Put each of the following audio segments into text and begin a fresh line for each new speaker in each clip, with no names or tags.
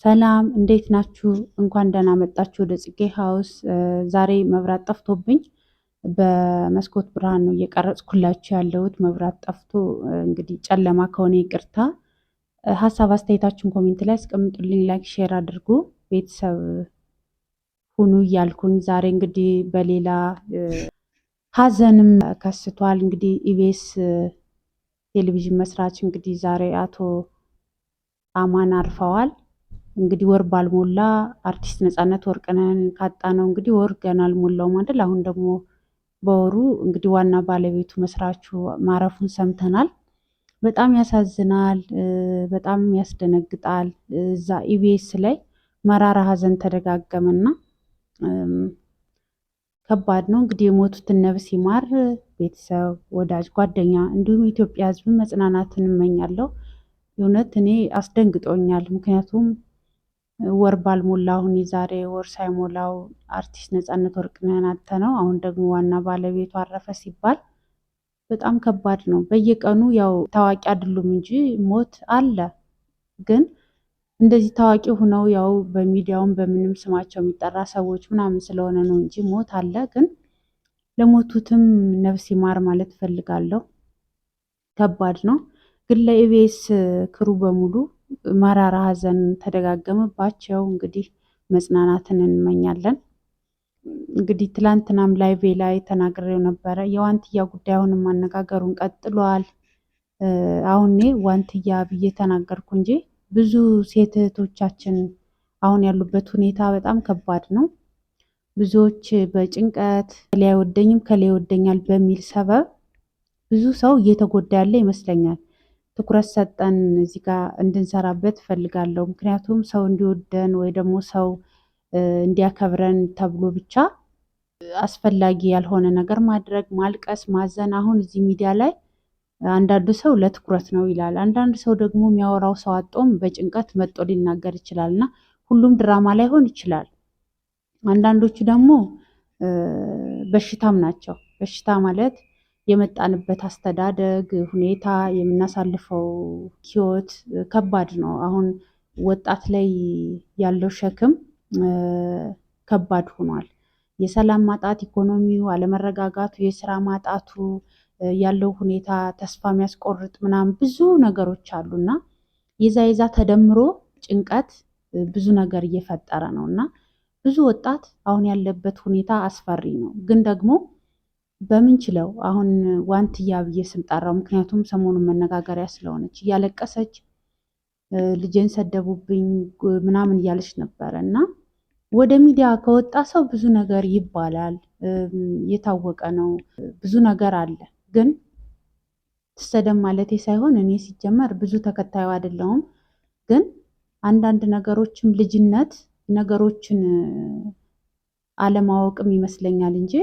ሰላም እንዴት ናችሁ? እንኳን ደህና መጣችሁ ወደ ጽጌ ሃውስ። ዛሬ መብራት ጠፍቶብኝ በመስኮት ብርሃን ነው እየቀረጽኩላችሁ ያለሁት። መብራት ጠፍቶ እንግዲህ ጨለማ ከሆነ ይቅርታ። ሀሳብ አስተያየታችሁን ኮሜንት ላይ አስቀምጡልኝ፣ ላይክ ሼር አድርጉ፣ ቤተሰብ ሁኑ እያልኩኝ ዛሬ እንግዲህ በሌላ ሀዘንም ከስቷል። እንግዲህ ኢቢኤስ ቴሌቪዥን መስራች እንግዲህ ዛሬ አቶ አማን አርፈዋል። እንግዲህ ወር ባልሞላ አርቲስት ነፃነት ወርቅነህን ካጣ ነው እንግዲህ ወር ገና አልሞላውም አይደል? አሁን ደግሞ በወሩ እንግዲህ ዋና ባለቤቱ መስራቹ ማረፉን ሰምተናል። በጣም ያሳዝናል፣ በጣም ያስደነግጣል። እዛ ኢቢኤስ ላይ መራራ ሀዘን ተደጋገመና ከባድ ነው። እንግዲህ የሞቱትን ነፍስ ይማር፣ ቤተሰብ፣ ወዳጅ፣ ጓደኛ እንዲሁም ኢትዮጵያ ሕዝብ መጽናናትን እመኛለሁ። እውነት እኔ አስደንግጦኛል። ምክንያቱም ወር ባልሞላ አሁን የዛሬ ወር ሳይሞላው አርቲስት ነፃነት ወርቅነህን አጥተነው አሁን ደግሞ ዋና ባለቤቱ አረፈ ሲባል በጣም ከባድ ነው። በየቀኑ ያው ታዋቂ አይደሉም እንጂ ሞት አለ። ግን እንደዚህ ታዋቂ ሆነው ያው በሚዲያውም በምንም ስማቸው የሚጠራ ሰዎች ምናምን ስለሆነ ነው እንጂ ሞት አለ። ግን ለሞቱትም ነፍስ ይማር ማለት እፈልጋለሁ። ከባድ ነው። ግን ለኢቢኤስ ክሩ በሙሉ መራራ ሀዘን ተደጋገመባቸው። እንግዲህ መጽናናትን እንመኛለን። እንግዲህ ትላንትናም ላይቬ ላይ ተናግሬው ነበረ። የዋንትያ ጉዳይ አሁንም ማነጋገሩን ቀጥሏል። አሁን እኔ ዋንትያ ብዬ ተናገርኩ እንጂ ብዙ ሴት እህቶቻችን አሁን ያሉበት ሁኔታ በጣም ከባድ ነው። ብዙዎች በጭንቀት ከላይ አይወደኝም ከላይ ይወደኛል በሚል ሰበብ ብዙ ሰው እየተጎዳ ያለ ይመስለኛል። ትኩረት ሰጠን እዚህ ጋር እንድንሰራበት እፈልጋለሁ። ምክንያቱም ሰው እንዲወደን ወይ ደግሞ ሰው እንዲያከብረን ተብሎ ብቻ አስፈላጊ ያልሆነ ነገር ማድረግ፣ ማልቀስ፣ ማዘን። አሁን እዚህ ሚዲያ ላይ አንዳንዱ ሰው ለትኩረት ነው ይላል። አንዳንድ ሰው ደግሞ የሚያወራው ሰው አጦም በጭንቀት መጦ ሊናገር ይችላል እና ሁሉም ድራማ ላይሆን ይችላል። አንዳንዶቹ ደግሞ በሽታም ናቸው። በሽታ ማለት የመጣንበት አስተዳደግ ሁኔታ፣ የምናሳልፈው ህይወት ከባድ ነው። አሁን ወጣት ላይ ያለው ሸክም ከባድ ሆኗል። የሰላም ማጣት፣ ኢኮኖሚው አለመረጋጋቱ፣ የስራ ማጣቱ ያለው ሁኔታ ተስፋ የሚያስቆርጥ ምናምን ብዙ ነገሮች አሉና የዛ ተደምሮ ጭንቀት ብዙ ነገር እየፈጠረ ነው እና ብዙ ወጣት አሁን ያለበት ሁኔታ አስፈሪ ነው። ግን ደግሞ በምንችለው አሁን ዋንትያ ብዬ ስም ጠራው። ምክንያቱም ሰሞኑን መነጋገሪያ ስለሆነች እያለቀሰች ልጄን ሰደቡብኝ ምናምን እያለች ነበረ እና ወደ ሚዲያ ከወጣ ሰው ብዙ ነገር ይባላል፣ የታወቀ ነው። ብዙ ነገር አለ። ግን ትሰደብ ማለቴ ሳይሆን እኔ ሲጀመር ብዙ ተከታዩ አይደለሁም። ግን አንዳንድ ነገሮችም ልጅነት ነገሮችን አለማወቅም ይመስለኛል እንጂ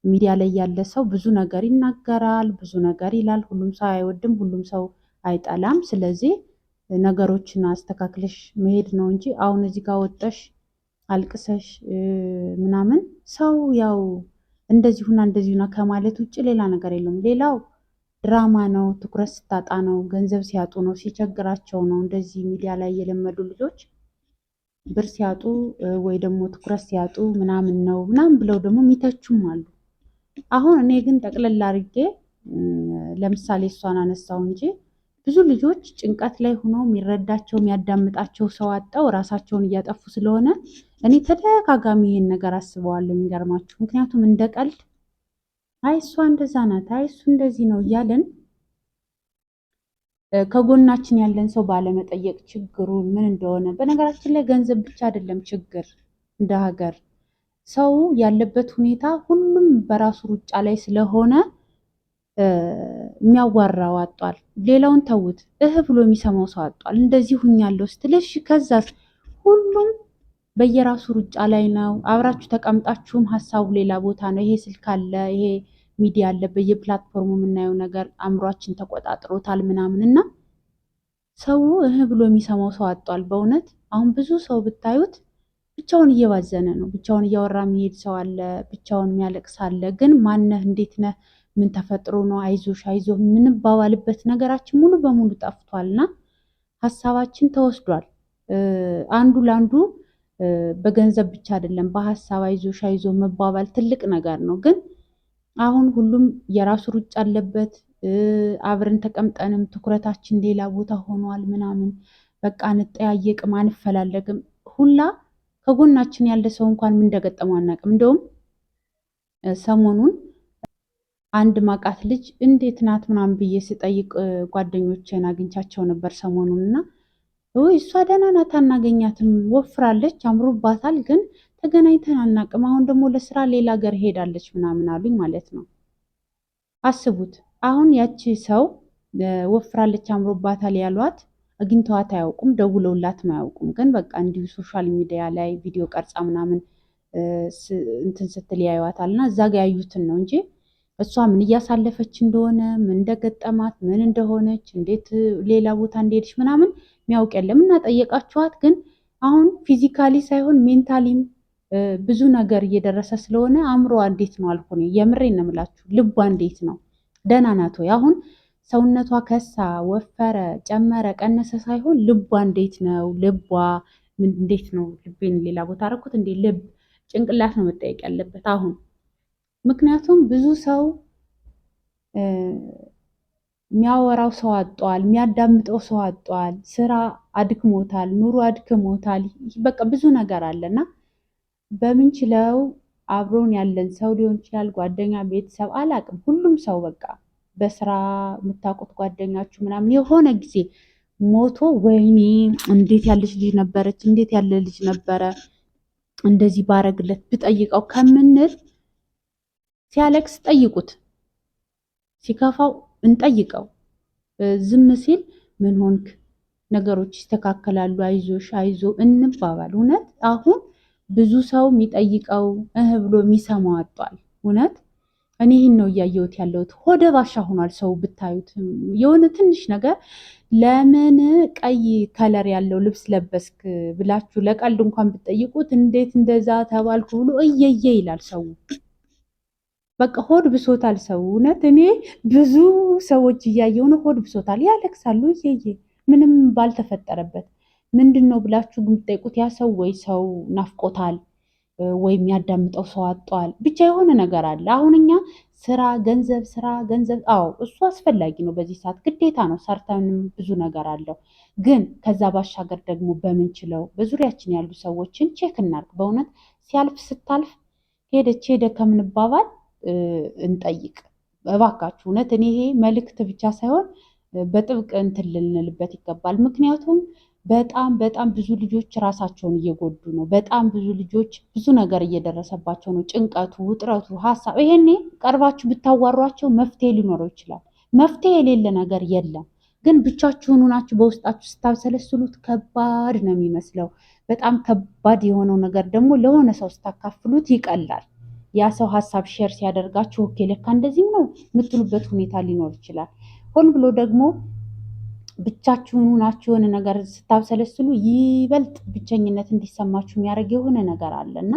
ሚዲያ ላይ ያለ ሰው ብዙ ነገር ይናገራል፣ ብዙ ነገር ይላል። ሁሉም ሰው አይወድም፣ ሁሉም ሰው አይጠላም። ስለዚህ ነገሮችን አስተካክለሽ መሄድ ነው እንጂ አሁን እዚህ ጋር ወጠሽ አልቅሰሽ ምናምን ሰው ያው እንደዚህ ሁና እንደዚህ ሁና ከማለት ውጭ ሌላ ነገር የለም። ሌላው ድራማ ነው። ትኩረት ስታጣ ነው፣ ገንዘብ ሲያጡ ነው፣ ሲቸግራቸው ነው። እንደዚህ ሚዲያ ላይ የለመዱ ልጆች ብር ሲያጡ ወይ ደግሞ ትኩረት ሲያጡ ምናምን ነው ምናምን ብለው ደግሞ የሚተቹም አሉ። አሁን እኔ ግን ጠቅለል አድርጌ ለምሳሌ እሷን አነሳው እንጂ ብዙ ልጆች ጭንቀት ላይ ሆኖ የሚረዳቸው የሚያዳምጣቸው ሰው አጣው ራሳቸውን እያጠፉ ስለሆነ እኔ ተደጋጋሚ ይሄን ነገር አስበዋለሁ። የሚገርማችሁ ምክንያቱም እንደ ቀልድ አይ እሷ እንደዛ ናት፣ አይ እሱ እንደዚህ ነው እያለን ከጎናችን ያለን ሰው ባለመጠየቅ ችግሩ ምን እንደሆነ። በነገራችን ላይ ገንዘብ ብቻ አይደለም ችግር እንደ ሀገር ሰው ያለበት ሁኔታ ሁሉም በራሱ ሩጫ ላይ ስለሆነ የሚያዋራው አጧል። ሌላውን ተውት፣ ብሎ የሚሰማው ሰው አጧል። እንደዚህ ሁኛለሁ ስትልሽ ከዛስ ሁሉም በየራሱ ሩጫ ላይ ነው። አብራችሁ ተቀምጣችሁም ሀሳቡ ሌላ ቦታ ነው። ይሄ ስልክ አለ፣ ይሄ ሚዲያ አለ፣ በየፕላትፎርሙ የምናየው ነገር አእምሯችን ተቆጣጥሮታል ምናምን እና ሰው ብሎ የሚሰማው ሰው አጧል። በእውነት አሁን ብዙ ሰው ብታዩት ብቻውን እየባዘነ ነው። ብቻውን እያወራ የሚሄድ ሰው አለ፣ ብቻውን የሚያለቅስ አለ። ግን ማነህ፣ እንዴት ነህ፣ ምን ተፈጥሮ ነው፣ አይዞሽ አይዞህ የምንባባልበት ነገራችን ሙሉ በሙሉ ጠፍቷልና ሀሳባችን ተወስዷል። አንዱ ለአንዱ በገንዘብ ብቻ አይደለም በሀሳብ አይዞሽ አይዞ መባባል ትልቅ ነገር ነው። ግን አሁን ሁሉም የራሱ ሩጫ አለበት። አብረን ተቀምጠንም ትኩረታችን ሌላ ቦታ ሆኗል ምናምን በቃ አንጠያየቅም፣ አንፈላለግም። ሁላ ከጎናችን ያለ ሰው እንኳን ምን እንደገጠመው አናውቅም። እንደውም ሰሞኑን አንድ ማቃት ልጅ እንዴት ናት ምናምን ብዬ ስጠይቅ ጓደኞቼን አግኝቻቸው ነበር ሰሞኑን እና ወይ እሷ ደህና ናት አናገኛትም፣ ወፍራለች፣ አምሮባታል፣ ግን ተገናኝተን አናውቅም። አሁን ደግሞ ለስራ ሌላ ሀገር ሄዳለች ምናምን አሉኝ ማለት ነው። አስቡት አሁን ያቺ ሰው ወፍራለች፣ አምሮባታል ያሏት አግኝተዋት አያውቁም፣ ደውለውላትም አያውቁም። ግን በቃ እንዲሁ ሶሻል ሚዲያ ላይ ቪዲዮ ቀርጻ ምናምን እንትን ስትል ያዩዋታል እና እዛ ጋ ያዩትን ነው እንጂ እሷ ምን እያሳለፈች እንደሆነ ምን እንደገጠማት ምን እንደሆነች እንዴት ሌላ ቦታ እንደሄደች ምናምን የሚያውቅ የለም። እና ጠየቃችኋት ግን አሁን ፊዚካሊ ሳይሆን ሜንታሊም ብዙ ነገር እየደረሰ ስለሆነ አእምሮዋ እንዴት ነው አልኩኝ። የምሬን ነው የምላችሁ። ልቧ እንዴት ነው? ደህና ናት ወይ? አሁን ሰውነቷ ከሳ፣ ወፈረ፣ ጨመረ፣ ቀነሰ ሳይሆን ልቧ እንዴት ነው? ልቧ እንዴት ነው? ልቤን ሌላ ቦታ አደረኩት እንዴ? ልብ ጭንቅላት ነው መጠየቅ ያለበት አሁን። ምክንያቱም ብዙ ሰው የሚያወራው ሰው አጧል፣ የሚያዳምጠው ሰው አጧል፣ ስራ አድክሞታል፣ ኑሮ አድክሞታል። በቃ ብዙ ነገር አለና በምንችለው አብሮን ያለን ሰው ሊሆን ይችላል፣ ጓደኛ፣ ቤተሰብ አላቅም። ሁሉም ሰው በቃ በስራ የምታውቁት ጓደኛችሁ ምናምን የሆነ ጊዜ ሞቶ ወይኔ እንዴት ያለች ልጅ ነበረች፣ እንዴት ያለ ልጅ ነበረ እንደዚህ ባረግለት ብጠይቀው ከምንል ሲያለቅስ ጠይቁት፣ ሲከፋው እንጠይቀው። ዝም ሲል ምን ሆንክ፣ ነገሮች ይስተካከላሉ፣ አይዞሽ አይዞ እንባባል። እውነት አሁን ብዙ ሰው የሚጠይቀው ብሎ የሚሰማው አጧል። እውነት እኔ ይህን ነው እያየሁት ያለሁት። ሆደ ባሻ ሆኗል ሰው ብታዩት። የሆነ ትንሽ ነገር ለምን ቀይ ከለር ያለው ልብስ ለበስክ ብላችሁ ለቀልድ እንኳን ብትጠይቁት እንዴት እንደዛ ተባልኩ ብሎ እየየ ይላል ሰው። በቃ ሆድ ብሶታል ሰው። እውነት እኔ ብዙ ሰዎች እያየሁ ነው፣ ሆድ ብሶታል፣ ያለቅሳሉ እየየ ምንም ባልተፈጠረበት። ምንድን ነው ብላችሁ ብትጠይቁት ያ ሰው ወይ ሰው ናፍቆታል ወይ የሚያዳምጠው ሰው አጧል። ብቻ የሆነ ነገር አለ። አሁን እኛ ስራ ገንዘብ፣ ስራ ገንዘብ፣ አዎ እሱ አስፈላጊ ነው፣ በዚህ ሰዓት ግዴታ ነው፣ ሰርተንም ብዙ ነገር አለው። ግን ከዛ ባሻገር ደግሞ በምንችለው በዙሪያችን ያሉ ሰዎችን ቼክ እናርግ። በእውነት ሲያልፍ ስታልፍ ሄደች ሄደ ከምንባባል እንጠይቅ እባካችሁ። እውነት እኔ ይሄ መልእክት ብቻ ሳይሆን በጥብቅ እንትን ልንልበት ይገባል። ምክንያቱም በጣም በጣም ብዙ ልጆች ራሳቸውን እየጎዱ ነው። በጣም ብዙ ልጆች ብዙ ነገር እየደረሰባቸው ነው። ጭንቀቱ፣ ውጥረቱ፣ ሀሳብ። ይሄኔ ቀርባችሁ ብታዋሯቸው መፍትሄ ሊኖረው ይችላል። መፍትሄ የሌለ ነገር የለም። ግን ብቻችሁን ሆናችሁ በውስጣችሁ ስታብሰለስሉት ከባድ ነው የሚመስለው። በጣም ከባድ የሆነው ነገር ደግሞ ለሆነ ሰው ስታካፍሉት ይቀላል። ያ ሰው ሀሳብ ሼር ሲያደርጋችሁ ኦኬ ለካ እንደዚህም ነው የምትሉበት ሁኔታ ሊኖር ይችላል። ሆን ብሎ ደግሞ ብቻችሁን ሆናችሁ የሆነ ነገር ስታብሰለስሉ ይበልጥ ብቸኝነት እንዲሰማችሁ የሚያደርግ የሆነ ነገር አለ እና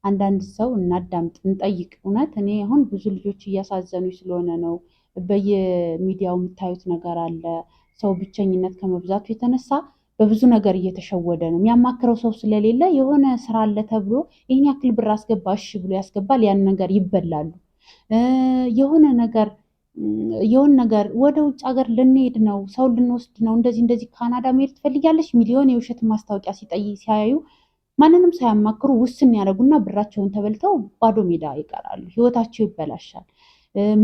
አንዳንድ ሰው እናዳምጥ፣ እንጠይቅ። እውነት እኔ አሁን ብዙ ልጆች እያሳዘኑ ስለሆነ ነው። በየሚዲያው የምታዩት ነገር አለ። ሰው ብቸኝነት ከመብዛቱ የተነሳ በብዙ ነገር እየተሸወደ ነው። የሚያማክረው ሰው ስለሌለ የሆነ ስራ አለ ተብሎ ይህን ያክል ብር አስገባ እሺ ብሎ ያስገባል። ያን ነገር ይበላሉ። የሆነ ነገር ወደ ውጭ ሀገር ልንሄድ ነው፣ ሰው ልንወስድ ነው፣ እንደዚህ እንደዚህ ካናዳ መሄድ ትፈልጊያለሽ? ሚሊዮን የውሸት ማስታወቂያ ሲያዩ ማንንም ሳያማክሩ ውስን ያደረጉና ብራቸውን ተበልተው ባዶ ሜዳ ይቀራሉ። ህይወታቸው ይበላሻል።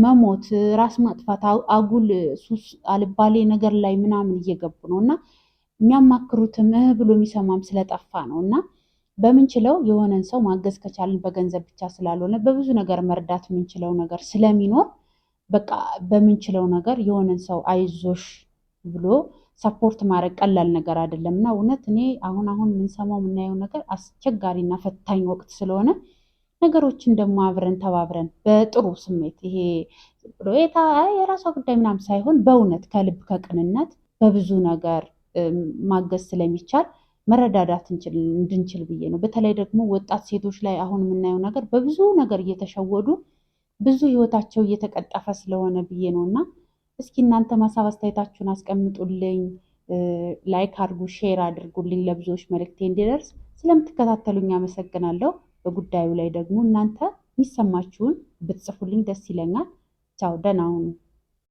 መሞት፣ ራስ ማጥፋት፣ አጉል ሱስ፣ አልባሌ ነገር ላይ ምናምን እየገቡ ነው እና የሚያማክሩትም ብሎ የሚሰማም ስለጠፋ ነው እና በምንችለው የሆነን ሰው ማገዝ ከቻልን በገንዘብ ብቻ ስላልሆነ በብዙ ነገር መርዳት የምንችለው ነገር ስለሚኖር በቃ በምንችለው ነገር የሆነን ሰው አይዞሽ ብሎ ሰፖርት ማድረግ ቀላል ነገር አይደለም እና እውነት እኔ አሁን የምንሰማው የምናየው ነገር አስቸጋሪና ፈታኝ ወቅት ስለሆነ ነገሮችን ደግሞ አብረን ተባብረን በጥሩ ስሜት ይሄ የራሷ ጉዳይ ምናምን ሳይሆን በእውነት ከልብ ከቅንነት በብዙ ነገር ማገዝ ስለሚቻል መረዳዳት እንድንችል ብዬ ነው። በተለይ ደግሞ ወጣት ሴቶች ላይ አሁን የምናየው ነገር በብዙ ነገር እየተሸወዱ ብዙ ህይወታቸው እየተቀጠፈ ስለሆነ ብዬ ነው እና እስኪ እናንተ ሀሳብ አስተያየታችሁን አስቀምጡልኝ። ላይክ አድርጉ፣ ሼር አድርጉልኝ ለብዙዎች መልእክቴ እንዲደርስ። ስለምትከታተሉኝ አመሰግናለሁ። በጉዳዩ ላይ ደግሞ እናንተ የሚሰማችሁን ብትጽፉልኝ ደስ ይለኛል። ቻው፣ ደህና ሁኑ።